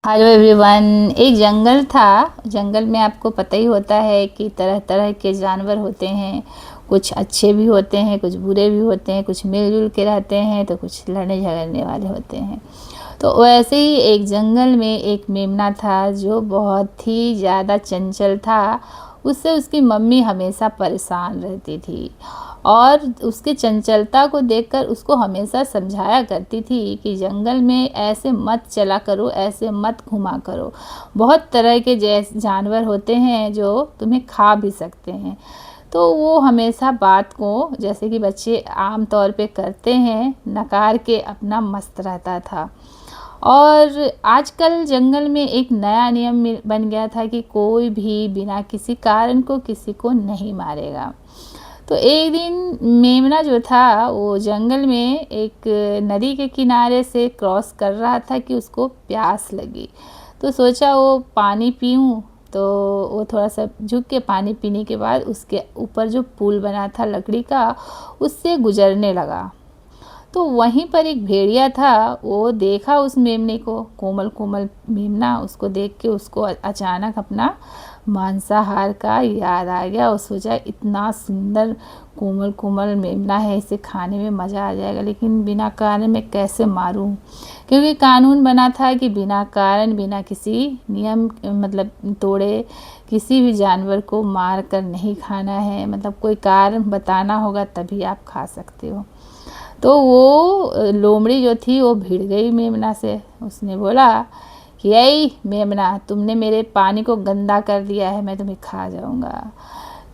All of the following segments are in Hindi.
Hello everyone. एक जंगल था। जंगल में आपको पता ही होता है कि तरह तरह के जानवर होते हैं। कुछ अच्छे भी होते हैं, कुछ बुरे भी होते हैं, कुछ मिलजुल के रहते हैं तो कुछ लड़ने झगड़ने वाले होते हैं। तो वैसे ही एक जंगल में एक मेमना था जो बहुत ही ज़्यादा चंचल था। उससे उसकी मम्मी हमेशा परेशान रहती थी और उसकी चंचलता को देखकर उसको हमेशा समझाया करती थी कि जंगल में ऐसे मत चला करो, ऐसे मत घुमा करो। बहुत तरह के जानवर होते हैं जो तुम्हें खा भी सकते हैं। तो वो हमेशा बात को, जैसे कि बच्चे आम तौर पे करते हैं, नकार के अपना मस्त रहता था। और आजकल जंगल में एक नया नियम बन गया था कि कोई भी बिना किसी कारण को किसी को नहीं मारेगा। तो एक दिन मेमना जो था वो जंगल में एक नदी के किनारे से क्रॉस कर रहा था कि उसको प्यास लगी। तो सोचा वो पानी पीऊँ। तो वो थोड़ा सा झुक के पानी पीने के बाद उसके ऊपर जो पुल बना था लकड़ी का, उससे गुजरने लगा। तो वहीं पर एक भेड़िया था। वो देखा उस मेमने को, कोमल कोमल मेमना, उसको देख के उसको अचानक अपना मांसाहार का याद आ गया। और सोचा इतना सुंदर कोमल कोमल मेमना है, इसे खाने में मज़ा आ जाएगा, लेकिन बिना कारण मैं कैसे मारूं? क्योंकि कानून बना था कि बिना कारण, बिना किसी नियम मतलब तोड़े किसी भी जानवर को मार कर नहीं खाना है। मतलब कोई कारण बताना होगा तभी आप खा सकते हो। तो वो लोमड़ी जो थी वो भिड़ गई मेमना से। उसने बोला कि यही मेमना, तुमने मेरे पानी को गंदा कर दिया है, मैं तुम्हें खा जाऊंगा।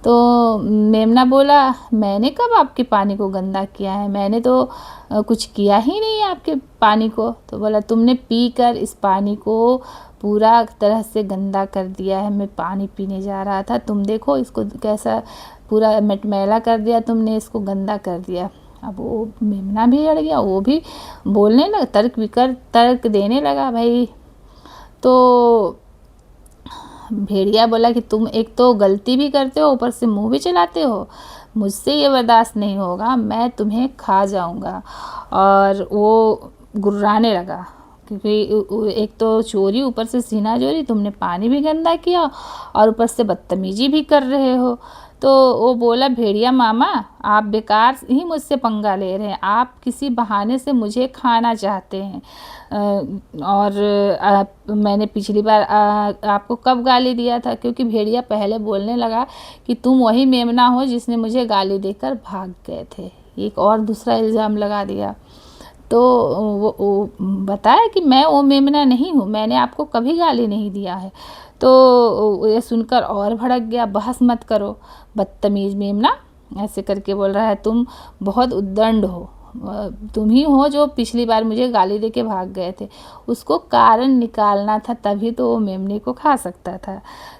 तो मेमना बोला, मैंने कब आपके पानी को गंदा किया है? मैंने तो कुछ किया ही नहीं आपके पानी को। तो बोला, तुमने पी कर इस पानी को पूरा तरह से गंदा कर दिया है। मैं पानी पीने जा रहा था, तुम देखो इसको कैसा पूरा मटमैला कर दिया तुमने, इसको गंदा कर दिया। अब वो मेमना भी अड़ गया, वो भी बोलने लगा, तर्क देने लगा भाई। तो भेड़िया बोला कि तुम एक तो गलती भी करते हो, ऊपर से मुंह भी चलाते हो, मुझसे ये बर्दाश्त नहीं होगा, मैं तुम्हें खा जाऊंगा। और वो गुर्राने लगा क्योंकि एक तो चोरी, ऊपर से सीना चोरी, तुमने पानी भी गंदा किया और ऊपर से बदतमीजी भी कर रहे हो। तो वो बोला, भेड़िया मामा, आप बेकार ही मुझसे पंगा ले रहे हैं, आप किसी बहाने से मुझे खाना चाहते हैं। और मैंने पिछली बार आपको कब गाली दिया था? क्योंकि भेड़िया पहले बोलने लगा कि तुम वही मेमना हो जिसने मुझे गाली देकर भाग गए थे। एक और दूसरा इल्ज़ाम लगा दिया। तो वो बताया कि मैं वो मेमना नहीं हूँ, मैंने आपको कभी गाली नहीं दिया है। तो ये सुनकर और भड़क गया, बहस मत करो बदतमीज मेमना, ऐसे करके बोल रहा है, तुम बहुत उद्दंड हो। तुम ही हो जो पिछली बार मुझे गाली दे के भाग गए थे। उसको कारण निकालना था, तभी तो वो मेमने को खा सकता था।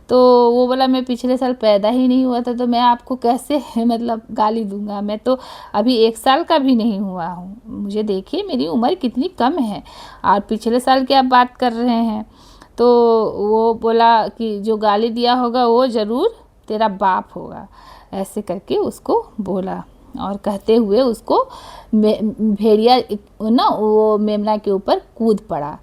तो वो बोला, मैं पिछले साल पैदा ही नहीं हुआ था तो मैं आपको कैसे मतलब गाली दूंगा? मैं तो अभी 1 साल का भी नहीं हुआ हूँ, मुझे देखिए मेरी उम्र कितनी कम है, और पिछले साल की आप बात कर रहे हैं। तो वो बोला कि जो गाली दिया होगा वो ज़रूर तेरा बाप होगा, ऐसे करके उसको बोला। और कहते हुए उसको भेड़िया ना वो मेमना के ऊपर कूद पड़ा।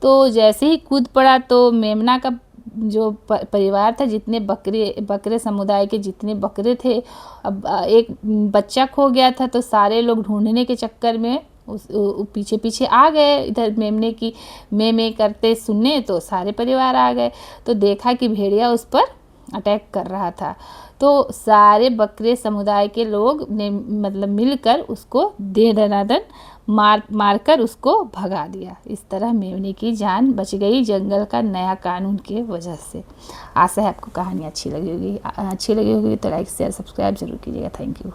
तो जैसे ही कूद पड़ा तो मेमना का जो परिवार था, जितने बकरे समुदाय के जितने बकरे थे, अब एक बच्चा खो गया था। तो सारे लोग ढूंढने के चक्कर में उस पीछे पीछे आ गए, इधर मेमने की में करते सुनने। तो सारे परिवार आ गए तो देखा कि भेड़िया उस पर अटैक कर रहा था। तो सारे बकरे समुदाय के लोग ने मतलब मिलकर उसको दे दनादन मार कर उसको भगा दिया। इस तरह मेमने की जान बच गई जंगल का नया कानून के वजह से। आशा है आपको कहानी अच्छी लगी होगी तो लाइक शेयर सब्सक्राइब जरूर कीजिएगा। Thank you.